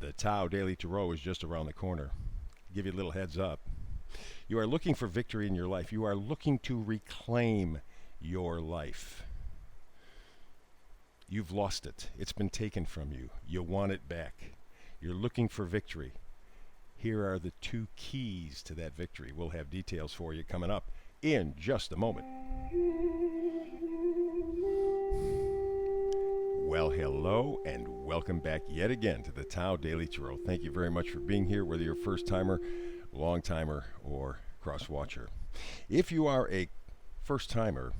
The Tao Daily Tarot is just around the corner. Give you a little heads up. You are looking for victory in your life. You are looking to reclaim your life. You've lost it. It's been taken from you. You want it back. You're looking for victory. Here are the 2 keys to that victory. We'll have details for you coming up in just a moment. Well, hello and welcome back yet again to the Tao Daily Tarot. Thank you very much for being here, whether you're a first-timer, long-timer, or cross-watcher. If you are a first-timer,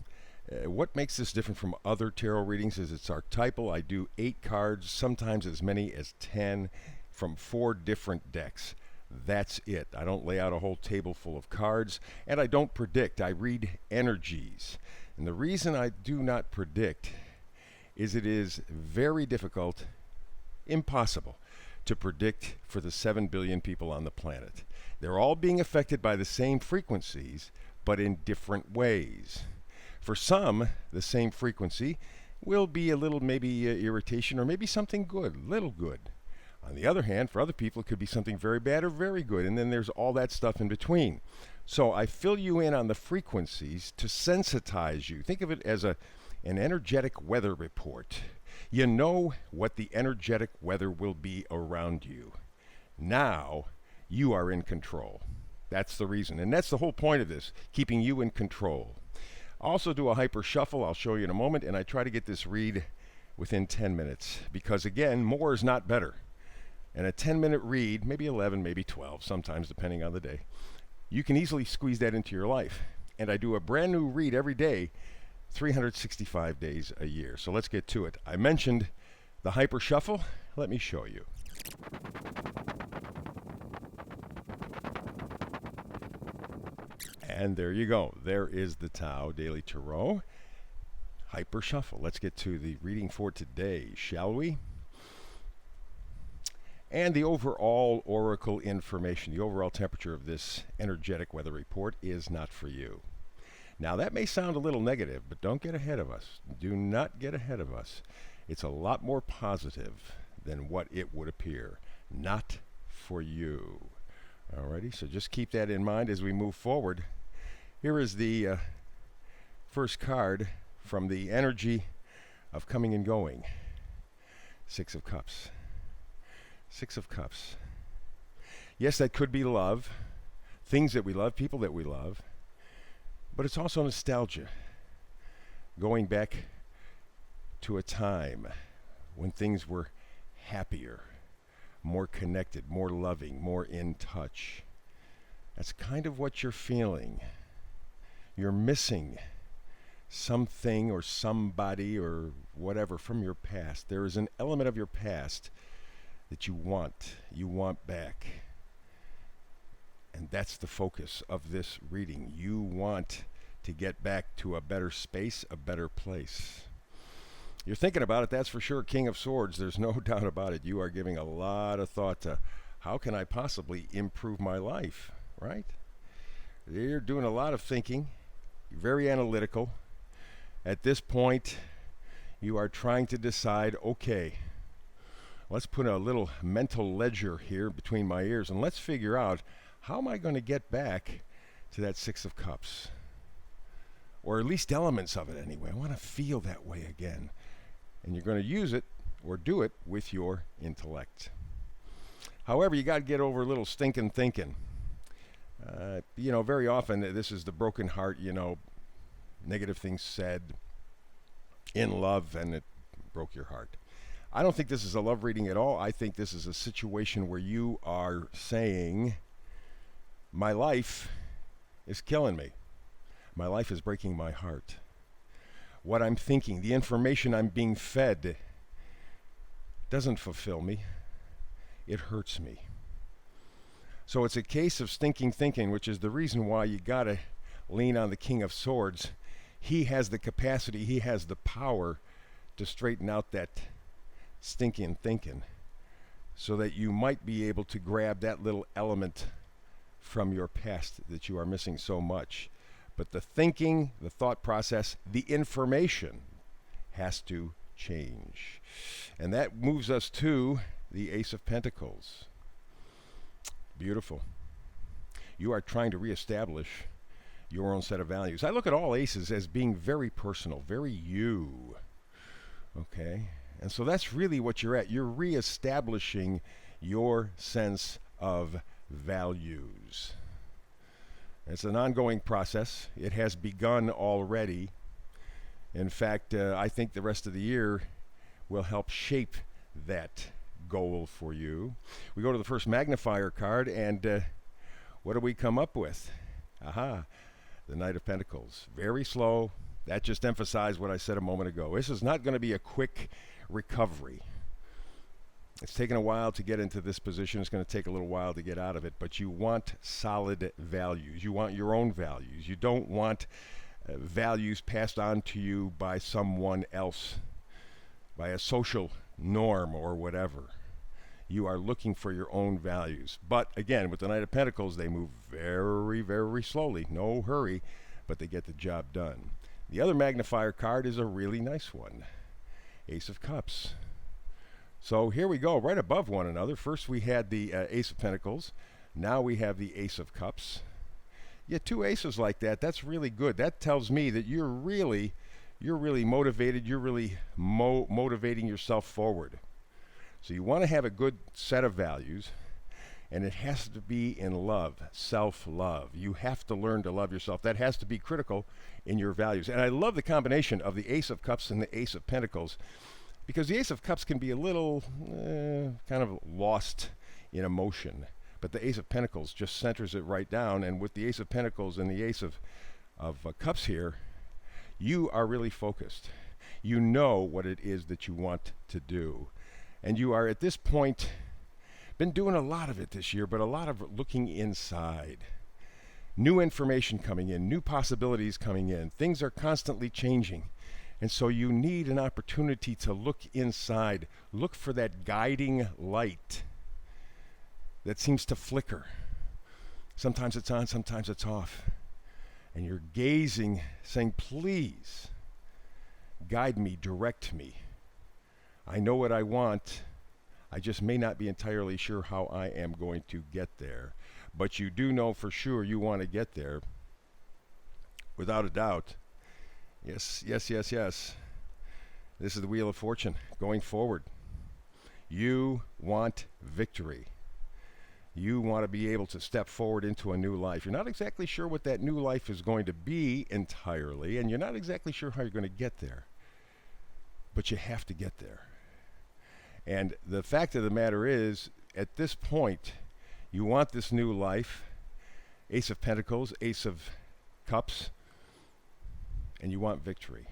what makes this different from other tarot readings is it's archetypal. I do 8 cards, sometimes as many as 10, from 4 different decks. That's it. I don't lay out a whole table full of cards, and I don't predict. I read energies. And the reason I do not predict is it is very difficult, impossible, to predict for the 7 billion people on the planet. They're all being affected by the same frequencies, but in different ways. For some, the same frequency will be a little maybe irritation or maybe something good, little good. On the other hand, for other people, it could be something very bad or very good, and then there's all that stuff in between. So I fill you in on the frequencies to sensitize you. Think of it as an energetic weather report. You know what the energetic weather will be around you. Now you are in control. That's the reason. And that's the whole point of this, keeping you in control. I also do a hyper shuffle. I'll show you in a moment. And I try to get this read within 10 minutes. Because again, more is not better. And a 10-minute read, maybe 11, maybe 12, sometimes depending on the day, you can easily squeeze that into your life. And I do a brand new read every day, 365 days a year. So let's get to it. I mentioned the hyper shuffle. Let me show you. And there you go. There is the Tao Daily Tarot hyper shuffle. Let's get to the reading for today, shall we? And the overall oracle information, the overall temperature of this energetic weather report is not for you. Now, that may sound a little negative, but don't get ahead of us. Do not get ahead of us. It's a lot more positive than what it would appear. Not for you. Alrighty, so just keep that in mind as we move forward. Here is the first card from the energy of coming and going. 6 of Cups. 6 of Cups. Yes, that could be love, things that we love, people that we love. But it's also nostalgia, going back to a time when things were happier, more connected, more loving, more in touch. That's kind of what you're feeling. You're missing something or somebody or whatever from your past. There is an element of your past that you want back. And that's the focus of this reading. You want to get back to a better space, a better place. You're thinking about it, that's for sure. King of Swords, there's no doubt about it. You are giving a lot of thought to how can I possibly improve my life, right? You're doing a lot of thinking. You're very analytical. At this point, you are trying to decide, okay, let's put a little mental ledger here between my ears and let's figure out how am I going to get back to that 6 of Cups? Or at least elements of it anyway. I want to feel that way again. And you're going to use it or do it with your intellect. However, you got to get over a little stinking thinking. Very often this is the broken heart, negative things said in love and it broke your heart. I don't think this is a love reading at all. I think this is a situation where you are saying, my life is killing me. My life is breaking my heart. What I'm thinking, the information I'm being fed doesn't fulfill me. It hurts me. So it's a case of stinking thinking, which is the reason why you got to lean on the King of Swords. He has the capacity, he has the power to straighten out that stinking thinking so that you might be able to grab that little element from your past that you are missing so much. But the thinking, the thought process, the information has to change. And that moves us to the Ace of Pentacles. Beautiful. You are trying to reestablish your own set of values. I look at all aces as being very personal, very you. Okay? And so that's really what you're at. You're reestablishing your sense of values. It's an ongoing process. It has begun already. In fact, I think the rest of the year will help shape that goal for you. We go to the first magnifier card, and what do we come up with? Aha, the Knight of Pentacles. Very slow. That just emphasized what I said a moment ago. This is not going to be a quick recovery. It's taken a while to get into this position. It's going to take a little while to get out of it, but you want solid values. You want your own values. You don't want values passed on to you by someone else, by a social norm or whatever. You are looking for your own values. But again, with the Knight of Pentacles, they move very, very slowly. No hurry, but they get the job done. The other magnifier card is a really nice one. Ace of Cups. So here we go, right above one another. First we had the Ace of Pentacles. Now we have the Ace of Cups. Yeah, two aces like that, that's really good. That tells me that you're really motivated. You're really motivating yourself forward. So you want to have a good set of values, and it has to be in love, self-love. You have to learn to love yourself. That has to be critical in your values. And I love the combination of the Ace of Cups and the Ace of Pentacles, because the Ace of Cups can be a little kind of lost in emotion, but the Ace of Pentacles just centers it right down. And with the Ace of Pentacles and the Ace of Cups here, you are really focused. You know what it is that you want to do. And you are, at this point, been doing a lot of it this year, but a lot of looking inside. New information coming in, new possibilities coming in. Things are constantly changing. And so you need an opportunity to look inside. Look for that guiding light that seems to flicker. Sometimes it's on, sometimes it's off. And you're gazing, saying, please, guide me, direct me. I know what I want. I just may not be entirely sure how I am going to get there. But you do know for sure you want to get there, without a doubt. Yes, yes, yes, yes. This is the Wheel of Fortune going forward. You want victory. You want to be able to step forward into a new life. You're not exactly sure what that new life is going to be entirely, and you're not exactly sure how you're going to get there. But you have to get there. And the fact of the matter is, at this point, you want this new life. Ace of Pentacles, Ace of Cups, and you want victory.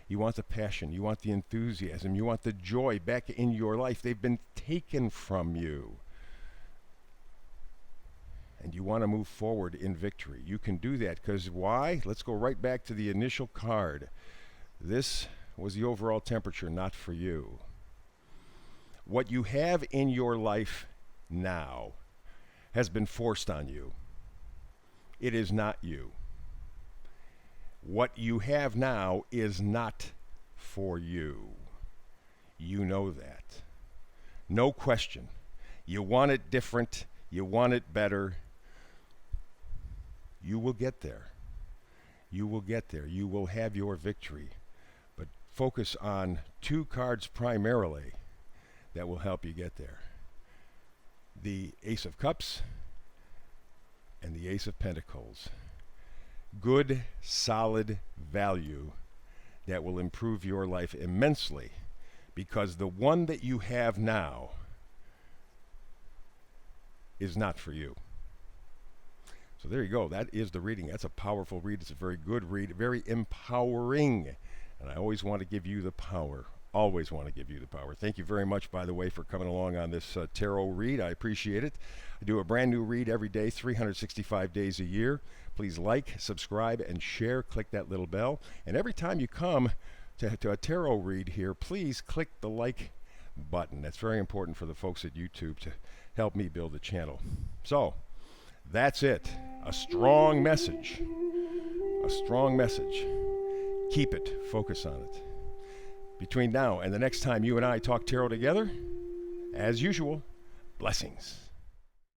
You want the passion, you want the enthusiasm, you want the joy back in your life. They've been taken from you. And you want to move forward in victory. You can do that because why? Let's go right back to the initial card. This was the overall temperature, not for you. What you have in your life now has been forced on you. It is not you. What you have now is not for you. You know that. No question. You want it different. You want it better. You will get there. You will get there. You will have your victory. But focus on two cards primarily that will help you get there. The Ace of Cups and the Ace of Pentacles. Good, solid value that will improve your life immensely, because the one that you have now is not for you. So there you go. That is the reading. That's a powerful read. It's a very good read, very empowering. And I always want to give you the power. Always want to give you the power. Thank you very much, by the way, for coming along on this tarot read. I appreciate it. I do a brand new read every day, 365 days a year. Please like, subscribe, and share. Click that little bell. And every time you come to a tarot read here, please click the like button. That's very important for the folks at YouTube to help me build the channel. So, that's it. A strong message. A strong message. Keep it. Focus on it. Between now and the next time you and I talk tarot together, As usual, blessings.